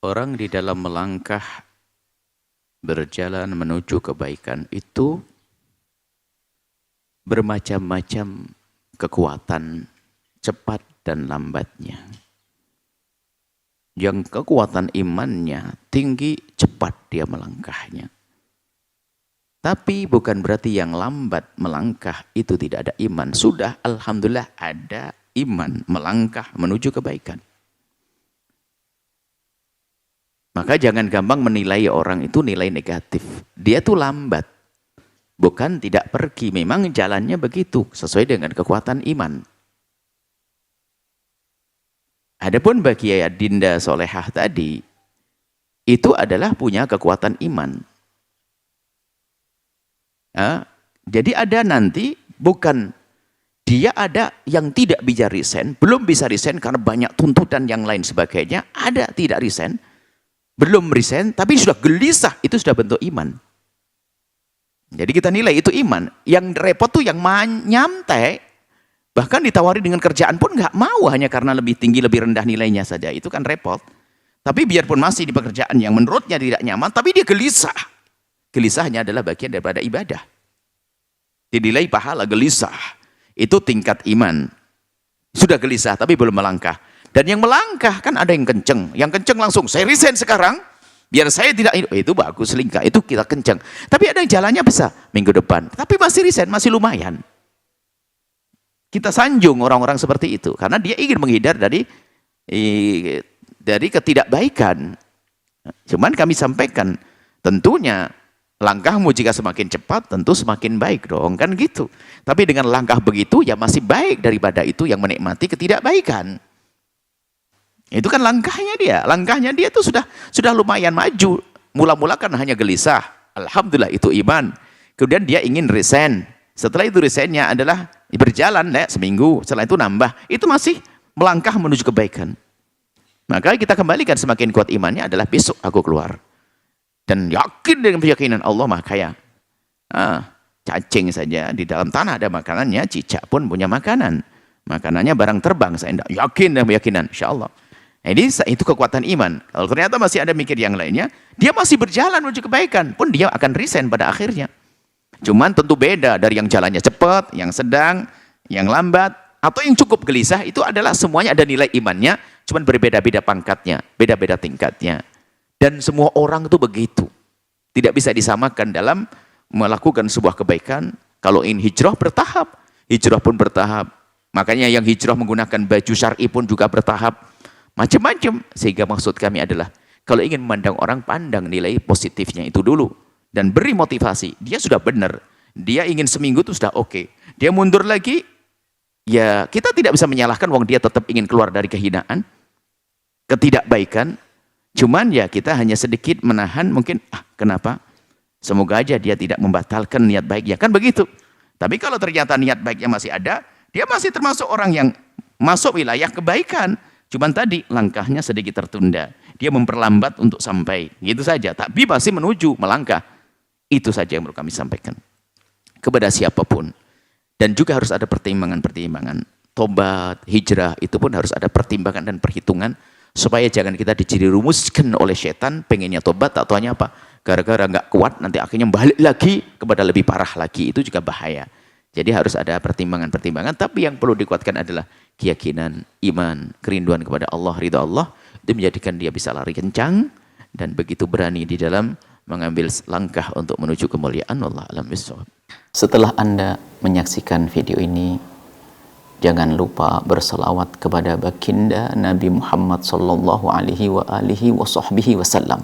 Orang di dalam melangkah berjalan menuju kebaikan itu bermacam-macam kekuatan cepat dan lambatnya. Yang kekuatan imannya tinggi, cepat dia melangkahnya. Tapi bukan berarti yang lambat melangkah itu tidak ada iman. Sudah, alhamdulillah ada iman melangkah menuju kebaikan. Maka jangan gampang menilai orang itu nilai negatif. Dia tuh lambat. Bukan tidak pergi. Memang jalannya begitu. Sesuai dengan kekuatan iman. Adapun bagi Dinda Solehah tadi. Itu adalah punya kekuatan iman. Jadi ada nanti. Bukan. Dia ada yang tidak bisa resign. Belum bisa resign karena banyak tuntutan yang lain sebagainya. Ada tidak resign. Belum resign, tapi sudah gelisah, itu sudah bentuk iman. Jadi kita nilai itu iman. Yang repot tuh yang nyantai, bahkan ditawari dengan kerjaan pun nggak mau hanya karena lebih tinggi, lebih rendah nilainya saja. Itu kan repot. Tapi biarpun masih di pekerjaan yang menurutnya tidak nyaman, tapi dia gelisah. Gelisahnya adalah bagian daripada ibadah. Dinilai pahala gelisah. Itu tingkat iman. Sudah gelisah, tapi belum melangkah. Dan yang melangkah kan ada yang kenceng. Yang kenceng langsung, saya resign sekarang. Biar saya tidak, itu bagus selingkah. Itu kita kenceng. Tapi ada yang jalannya besar minggu depan. Tapi masih resign, masih lumayan. Kita sanjung orang-orang seperti itu. Karena dia ingin menghindar dari ketidakbaikan. Cuman kami sampaikan, tentunya langkahmu jika semakin cepat, tentu semakin baik dong. Kan gitu. Tapi dengan langkah begitu, ya masih baik daripada itu yang menikmati ketidakbaikan. Itu kan langkahnya dia. Langkahnya dia itu sudah lumayan maju. Mula-mula kan hanya gelisah. Alhamdulillah itu iman. Kemudian dia ingin resign. Setelah itu resignnya adalah berjalan seminggu. Setelah itu nambah. Itu masih melangkah menuju kebaikan. Maka kita kembalikan semakin kuat imannya adalah besok aku keluar. Dan yakin dengan keyakinan Allah Maha Kaya. Cacing saja di dalam tanah ada makanannya. Cicak pun punya makanan. Makanannya barang terbang. Saya tidak yakin dan keyakinan. Insya Allah. Jadi itu kekuatan iman. Kalau ternyata masih ada mikir yang lainnya, dia masih berjalan menuju kebaikan, pun dia akan resign pada akhirnya. Cuman tentu beda dari yang jalannya cepat, yang sedang, yang lambat, atau yang cukup gelisah, itu adalah semuanya ada nilai imannya, cuman berbeda-beda pangkatnya, beda-beda tingkatnya. Dan semua orang itu begitu. Tidak bisa disamakan dalam melakukan sebuah kebaikan. Kalau ingin hijrah bertahap, hijrah pun bertahap. Makanya yang hijrah menggunakan baju syar'i pun juga bertahap. Macam-macam. Sehingga maksud kami adalah kalau ingin memandang orang, pandang nilai positifnya itu dulu dan beri motivasi. Dia sudah benar, dia ingin seminggu itu sudah oke. Dia mundur lagi, ya kita tidak bisa menyalahkan wong dia tetap ingin keluar dari kehinaan, ketidakbaikan. Cuman ya kita hanya sedikit menahan mungkin, kenapa? Semoga aja dia tidak membatalkan niat baiknya, kan begitu. Tapi kalau ternyata niat baiknya masih ada, dia masih termasuk orang yang masuk wilayah kebaikan. Cuman tadi langkahnya sedikit tertunda. Dia memperlambat untuk sampai. Gitu saja. Tapi masih menuju, melangkah. Itu saja yang perlu kami sampaikan. Kepada siapapun. Dan juga harus ada pertimbangan-pertimbangan. Tobat, hijrah, itu pun harus ada pertimbangan dan perhitungan. Supaya jangan kita dijerumuskan oleh setan. Pengennya tobat atau hanya apa. Gara-gara nggak kuat, nanti akhirnya balik lagi kepada lebih parah lagi. Itu juga bahaya. Jadi harus ada pertimbangan-pertimbangan. Tapi yang perlu dikuatkan adalah keyakinan, iman, kerinduan kepada Allah, ridha Allah. Itu menjadikan dia bisa lari kencang. Dan begitu berani di dalam mengambil langkah untuk menuju kemuliaan. Wallahu a'lam bishawab. Setelah Anda menyaksikan video ini, jangan lupa berselawat kepada baginda Nabi Muhammad sallallahu alaihi wa alihi wa sahbihi wasallam.